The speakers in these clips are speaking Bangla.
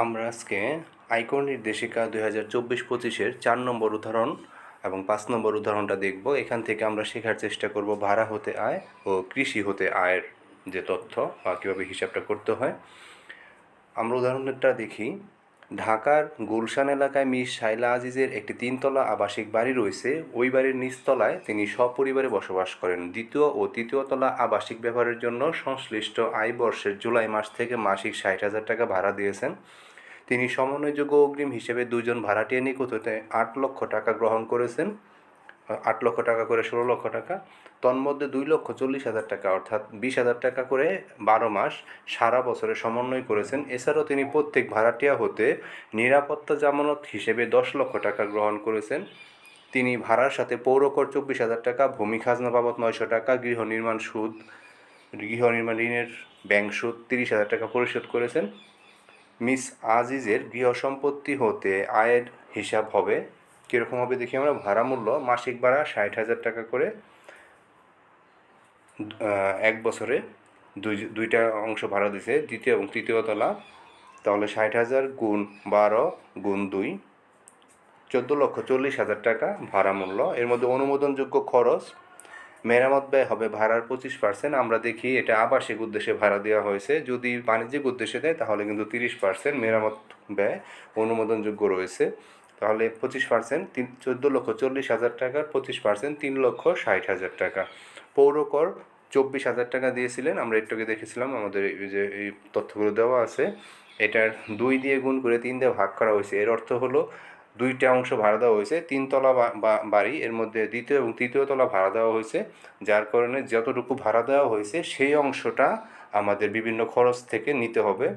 আমরা আজকে আয়কর নির্দেশিকা 2024-25-এর 4 নম্বর উদাহরণ এবং 5 নম্বর উদাহরণটা দেখব। এখান থেকে আমরা শেখার চেষ্টা করব ভাড়া হতে আয় ও কৃষি হতে আয়ের যে তথ্য বা কীভাবে হিসাবটা করতে হয়। আমরা উদাহরণটা দেখি। ঢাকার গুলশান এলাকায় মিস শাইলা আজিজের একটি 3তলা আবাসিক বাড়ি রয়েছে। ওই বাড়ির নিচতলায় তিনি সপরিবারে বসবাস করেন। দ্বিতীয় ও তৃতীয় তলা আবাসিক ব্যবহারের জন্য সংশ্লিষ্ট আয় বর্ষের জুলাই মাস থেকে মাসিক 60,000 টাকা ভাড়া দিয়েছেন। তিনি সমন্বয়যোগ্য অগ্রিম হিসেবে দুজন ভাড়াটিয়া নিকট হতে 8 লক্ষ টাকা গ্রহণ করেছেন। 8 লক্ষ টাকা করে 16 লক্ষ টাকা, তন্মধ্যে 2,40,000 টাকা অর্থাৎ 20,000 টাকা করে 12 মাস সারা বছরে সমন্বয় করেছেন। এছাড়াও তিনি প্রত্যেক ভাড়াটিয়া হতে নিরাপত্তা জামানত হিসেবে 10 লক্ষ টাকা গ্রহণ করেছেন। তিনি ভাড়ার সাথে পৌরকর 24,000 টাকা, ভূমি খাজনা বাবদ 900 টাকা, গৃহ নির্মাণ ঋণের ব্যাংক সুদ 30,000 টাকা পরিশোধ করেছেন। মিস আজিজের গৃহ সম্পত্তি হতে আয়ের হিসাব হবে কীরকম হবে দেখি আমরা। ভাড়া মূল্য মাসিক ভাড়া 60,000 টাকা করে, এক বছরে দুইটা অংশ ভাড়া দিছে, দ্বিতীয় এবং তৃতীয় তলা। তাহলে 60,000 গুণ 12 গুণ 2, 14,40,000 টাকা ভাড়া মূল্য। এর মধ্যে অনুমোদনযোগ্য খরচ মেরামত ব্যয় হবে ভাড়ার 25%। আমরা দেখি এটা আবাসিক উদ্দেশ্যে ভাড়া দেওয়া হয়েছে, যদি বাণিজ্যিক উদ্দেশ্যে দেয় তাহলে কিন্তু 30% মেরামত ব্যয় অনুমোদনযোগ্য রয়েছে। তাহলে 25% 14,40,000 টাকার 25% 3,60,000 টাকা। পৌরকর 24,000 টাকা দিয়েছিলেন, আমরা একটু আগে দেখেছিলাম, আমাদের এই তথ্যগুলো দেওয়া আছে। এটার 2 দিয়ে গুণ করে 3 দিয়ে ভাগ করা হয়েছে। এর অর্থ হলো দুইটা অংশ ভাড়া দেওয়া হয়েছে, 3তলা বাড়ি, এর মধ্যে দ্বিতীয় এবং তৃতীয় তলা ভাড়া দেওয়া হয়েছে, যার কারণে যতটুকু ভাড়া দেওয়া হয়েছে সেই অংশটা আমাদের বিভিন্ন খরচ থেকে নিতে হবে।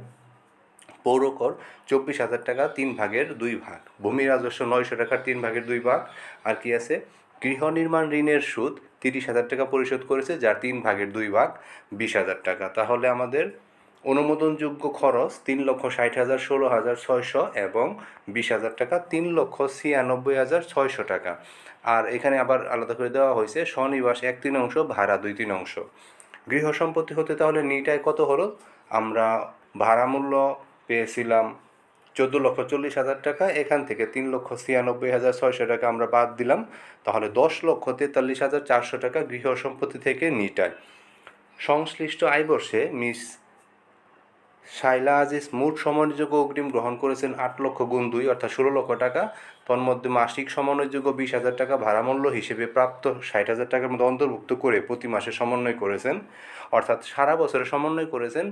পৌরকর 24,000 টাকা 3 ভাগের 2 ভাগ, ভূমি রাজস্ব 900 টাকার 3 ভাগের 2 ভাগ। আর কি আছে? গৃহ নির্মাণ ঋণের সুদ 30,000 টাকা পরিশোধ করেছে, যার 3 ভাগের 2 ভাগ 20,000 টাকা। তাহলে আমাদের অনুমোদনযোগ্য খরচ 3,60,000, 16,600 এবং 20,000 টাকা, 3,96,600 টাকা। আর এখানে আবার আলাদা করে দেওয়া হয়েছে স্বনিবাস 1/3 ভাড়া 2/3। গৃহ সম্পত্তি হতে তাহলে নিটায় কত হলো? আমরা ভাড়া মূল্য পেয়েছিলাম 14,40,000 টাকা, এখান থেকে 3,96,600 টাকা আমরা বাদ দিলাম, তাহলে 10,43,400 টাকা গৃহ সম্পত্তি থেকে নিটায়। সংশ্লিষ্ট আয় বর্ষে মিস শাইলা আজিজ মোট সমন্বয়যোগ্য অগ্রিম গ্রহণ করেছেন 8 লক্ষ গুণ 2 অর্থাৎ 16 লক্ষ টাকা, তন্মধ্যে মাসিক সমন্বয়যোগ্য 20,000 টাকা ভাড়া মূল্য হিসেবে প্রাপ্ত 60,000 টাকার মধ্যে অন্তর্ভুক্ত করে প্রতি মাসে সমন্বয় করেছেন, অর্থাৎ সারা বছরে সমন্বয় করেছেন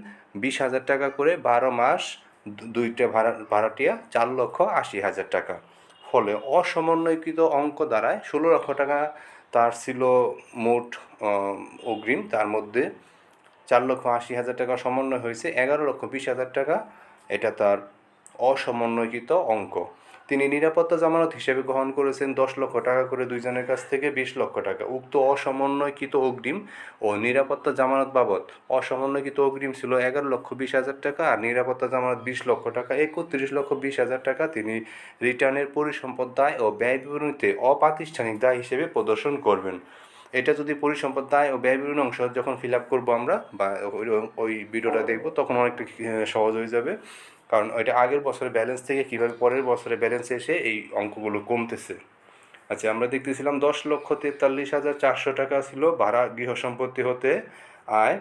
20,000 টাকা করে 12 মাস, দুইটা ভাড়াটিয়া 4,80,000 টাকা। ফলে অসমন্বয়কৃত অঙ্ক দাঁড়ায় 16 লক্ষ টাকা তার ছিল মোট অগ্রিম, তার মধ্যে 4,80,000 টাকা সমন্বয় হয়েছে 11,20,000 টাকা, এটা তার অসমন্বয়কৃত অঙ্ক। তিনি নিরাপত্তা জামানত হিসেবে গ্রহণ করেছেন 10 লক্ষ টাকা করে দুইজনের কাছ থেকে 20 লক্ষ টাকা। উক্ত অসমন্বয়কৃত অগ্রিম ও নিরাপত্তা জামানত বাবদ অসমন্বয়কৃত অগ্রিম ছিল 11,20,000 টাকা আর নিরাপত্তা জামানত 20 লক্ষ টাকা। 31,20,000 টাকা তিনি রিটার্নের পরিসম্পদ দায় ও ব্যয় বিবরণীতে অপ্রাতিষ্ঠানিক দায় হিসেবে প্রদর্শন করবেন। এটা যদি পরিসম্পদ দায় ও ব্যয় বিবরণী অংশ যখন ফিল আপ করবো আমরা বা ওই ভিডিওটা দেখবো তখন অনেকটা সহজ হয়ে যাবে, কারণ ওইটা আগের বছরের ব্যালেন্স থেকে কীভাবে পরের বছরে ব্যালেন্সে এসে এই অঙ্কগুলো কমতেছে। আচ্ছা, আমরা দেখতেছিলাম 10,43,400 টাকা ছিল ভাড়া গৃহ সম্পত্তি হতে আয়।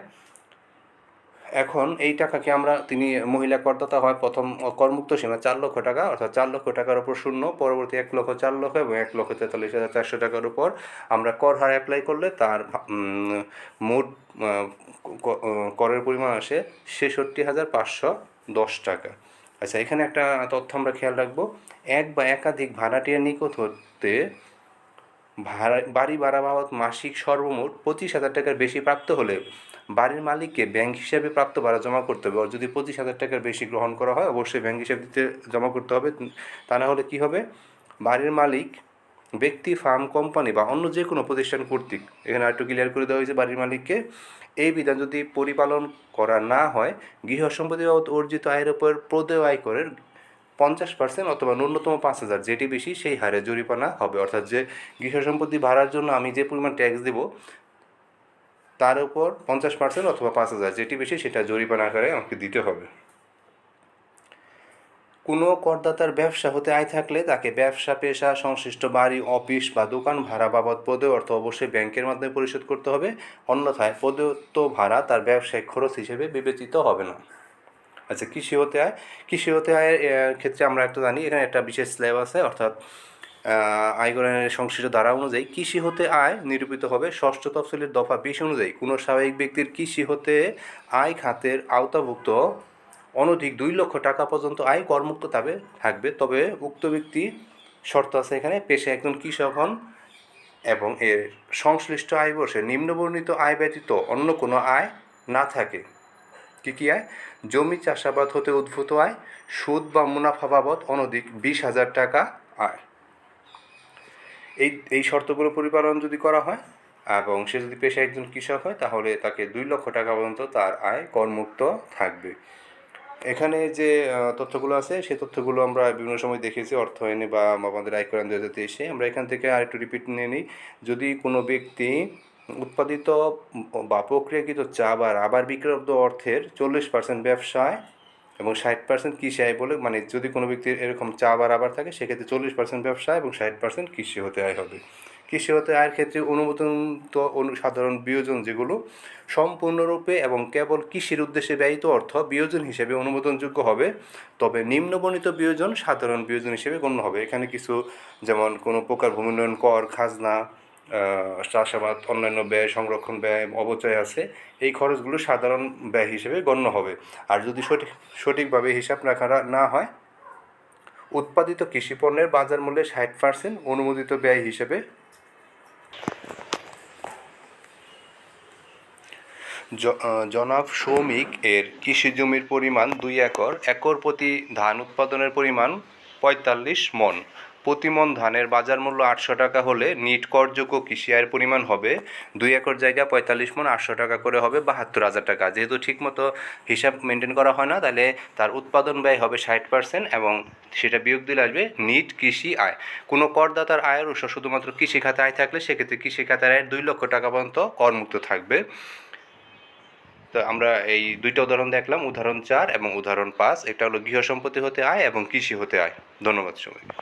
এখন এই টাকাকে আমরা, তিনি মহিলা করদাতা হয়, প্রথম করমুক্ত সীমা 4 লক্ষ টাকা, অর্থাৎ 4 লক্ষ টাকার উপর শূন্য, পরবর্তী 1,04,00,000 এবং 1,43,400 টাকার উপর আমরা কর হার অ্যাপ্লাই করলে তার মোট করের পরিমাণ আসে 66,510 টাকা। আচ্ছা, এখানে একটা তথ্য আমরা খেয়াল রাখবো, এক বা একাধিক ভাড়াটিয়ার নিকট হতে বাড়ি ভাড়া বাবদ মাসিক সর্বমোট 25,000 টাকার বেশি প্রাপ্ত হলে বাড়ির মালিককে ব্যাংক হিসাবে প্রাপ্ত ভাড়া জমা করতে হবে। আর যদি 25,000 টাকার বেশি গ্রহণ করা হয় অবশ্যই ব্যাংক হিসাব দিতে জমা করতে হবে, তা না হলে কী হবে? বাড়ির মালিক ব্যক্তি, ফার্ম, কোম্পানি বা অন্য যে কোনো প্রতিষ্ঠান কর্তৃক, এখানে আরেকটু ক্লিয়ার করে দেওয়া হয়েছে বাড়ির মালিককে, এই বিধান যদি পরিপালন করা না হয় গৃহ সম্পত্তি বাবদ অর্জিত আয়ের উপর প্রদেয় আয়করের 50% অথবা ন্যূনতম 5,000, যেটি বেশি সেই হারে জরিমানা হবে। অর্থাৎ যে গৃহ সম্পত্তি ভাড়ার জন্য আমি যে পরিমাণ ট্যাক্স দেব তার উপর 50% অথবা 5,000, যেটি বেশি সেটা জরিমানা আকারে আমাকে দিতে হবে। কোনো করদাতার ব্যবসা হতে আয় থাকলে তাকে ব্যবসা পেশা সংশ্লিষ্ট বাড়ি অফিস বা দোকান ভাড়া বাবদ প্রদেয় অর্থ অবশ্যই ব্যাংকের মাধ্যমে পরিশোধ করতে হবে, অন্যথায় প্রদত্ত ভাড়া তার ব্যবসায়িক খরচ হিসেবে বিবেচিত হবে না। আচ্ছা, কৃষি হতে আয়ের ক্ষেত্রে আমরা একটা জানি, এখানে একটা বিশেষ স্ল্যাব আছে, অর্থাৎ আয়করের সংশ্লিষ্ট ধারা অনুযায়ী কৃষি হতে আয় নিরূপিত হবে ষষ্ঠ তফসিলের দফা 20 অনুযায়ী কোনো স্বাভাবিক ব্যক্তির কৃষি হতে আয় খাতের আওতাভুক্ত অনধিক 2 লক্ষ টাকা পর্যন্ত আয় করমুক্ত থাকবে, তবে উক্ত ব্যক্তি শর্ত আছে এখানে পেশায় একজন কৃষক হন এবং এর সংশ্লিষ্ট আয় বর্ষে নিম্নবর্ণিত আয় ব্যতীত অন্য কোনো আয় না থাকে। কী আয়? জমি চাষাবাদ হতে উদ্ভূত আয়, সুদ বা মুনাফা বাবদ অনধিক 20,000 টাকা আয়। এই শর্তগুলো পরিপালন যদি করা হয় এবং সে যদি পেশায় একজন কৃষক হয় তাহলে তাকে 2 লক্ষ টাকা পর্যন্ত তার আয় করমুক্ত থাকবে। এখানে যে তথ্যগুলো আছে সেই তথ্যগুলো আমরা বিভিন্ন সময় দেখেছি অর্থায়নে বা আমাদের আয়কর আইন 2023-এ। আমরা এখান থেকে আরেকটু রিপিট নিয়ে নিই। যদি কোনো ব্যক্তি উৎপাদিত বা প্রক্রিয়াকৃত চা বা রাবার বিক্রব্ধ অর্থের 40% ব্যবসায় এবং 60% কৃষি আয় বলে, মানে যদি কোনো ব্যক্তির এরকম চা বা রাবার থাকে সেক্ষেত্রে 40% ব্যবসা এবং 60% কৃষি হতে আয় হবে। কৃষি হতে আয়ের ক্ষেত্রে অনুমোদিত সাধারণ বিয়োজন যেগুলো সম্পূর্ণরূপে এবং কেবল কৃষির উদ্দেশ্যে ব্যয়িত অর্থ বিয়োজন হিসেবে অনুমোদনযোগ্য হবে, তবে নিম্নবর্ণিত বিয়োজন সাধারণ বিয়োজন হিসেবে গণ্য হবে। এখানে কিছু যেমন কোনো প্রকার ভূমি উন্নয়ন কর, খাজনা, চাষাবাদ, অন্যান্য ব্যয়, সংরক্ষণ ব্যয়, অবচয় আছে, এই খরচগুলো সাধারণ ব্যয় হিসেবে গণ্য হবে। আর যদি সঠিকভাবে হিসাব রাখা না হয়, উৎপাদিত কৃষি পণ্যের বাজার মূল্যে 60% অনুমোদিত ব্যয় হিসেবে জনাব সৌমিক এর কৃষি জমির পরিমাণ 2 একর, একর প্রতি ধান উৎপাদনের পরিমাণ 45 মণ, প্রতি মণ ধানের বাজার মূল্য 800 টাকা হলে নিট করযোগ্য কৃষি আয়ের পরিমাণ হবে 2 একর জায়গা 45 মণ 800 টাকা করে হবে 72,000 টাকা। যেহেতু ঠিকমতো হিসাব মেনটেন করা হয় না, তাহলে তার উৎপাদন ব্যয় হবে 60% এবং সেটা বিয়োগ দিলে আসবে নিট কৃষি আয়। কোনো করদাতার আয়ের উৎস শুধুমাত্র কৃষি খাতে আয় থাকলে সেক্ষেত্রে কৃষি খাতের আয়ের 2 লক্ষ টাকা পর্যন্ত করমুক্ত থাকবে। তো আমরা এই দুইটা উদাহরণ দেখলাম, উদাহরণ 4 এবং উদাহরণ 5। এটা হলো গৃহ সম্পত্তি হতে আয় এবং কৃষি হতে আয়। ধন্যবাদ সবাইকে।